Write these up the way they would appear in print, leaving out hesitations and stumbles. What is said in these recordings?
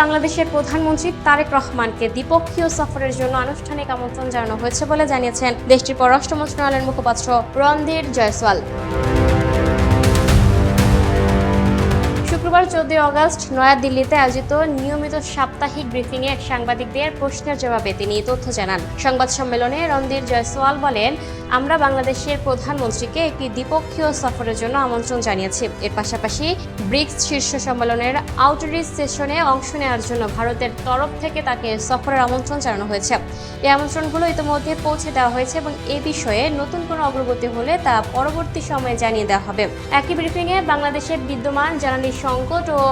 বাংলাদেশের প্রধানমন্ত্রী তারেক রহমানকে দ্বিপক্ষীয় সফরের জন্য আনুষ্ঠানিক আমন্ত্রণ জানানো হয়েছে বলে জানিয়েছেন দেশটির পররাষ্ট্র মন্ত্রণালয়ের মুখপাত্র রণধীর জয়সওয়াল। শুক্রবার 14 আগস্ট নয়াদিল্লিতে আয়োজিত নিয়মিত সাপ্তাহিক ব্রিফিংয়ে এক সাংবাদিকদের প্রশ্নের জবাবে তিনি এই তথ্য জানান। সংবাদ সম্মেলনে রণধীর জয়সওয়াল বলেন, আমরা বাংলাদেশের প্রধানমন্ত্রীকে একটি দ্বিপক্ষীয় সফরের জন্য আমন্ত্রণ জানিয়েছি। এর পাশাপাশি ব্রিক্স শীর্ষ সম্মেলনের আউটরিচ সেশনে অংশ নেওয়ার জন্য ভারতের তরফ থেকে তাকে সফরের আমন্ত্রণ জানানো হয়েছে। এই আমন্ত্রণগুলো ইতিমধ্যে পৌঁছে দেওয়া হয়েছে এবং এ বিষয়ে নতুন কোনো অগ্রগতি হলে তা পরবর্তী সময়ে জানিয়ে দেওয়া হবে। একই ব্রিফিংয়ে বাংলাদেশের বিদ্যমান জ্বালানি সংকট ও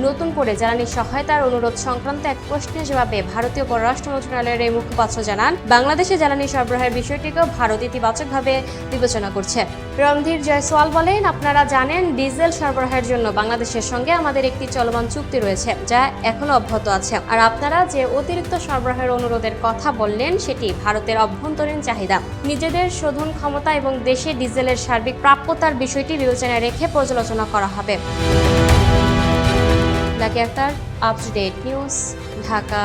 নতুন করে জ্বালানি সহায়তার অনুরোধ সংক্রান্ত এক প্রশ্নের জবাবে ভারতীয় পররাষ্ট্র মন্ত্রণালয়ের এই মুখপাত্র জানান, বাংলাদেশে জ্বালানি সরবরাহের বিষয়টিকেও ভারত ইতিবাচকভাবে বিবেচনা করছে। রণধীর জয়সওয়াল বলেন, আপনারা জানেন ডিজেল সরবরাহের জন্য বাংলাদেশের সঙ্গে আমাদের একটি চলমান চুক্তি রয়েছে, যা এখনো অব্যাহত আছে। আর আপনারা যে অতিরিক্ত সরবরাহের অনুরোধের কথা বললেন সেটি ভারতের অভ্যন্তরীণ চাহিদা। নিজেদের শোধন ক্ষমতা এবং দেশে ডিজেলের সার্বিক প্রাপ্যতার বিষয়টি বিবেচনায় রেখে পর্যালোচনা করা হবে। Lucky Akter, up to date news, Dhaka.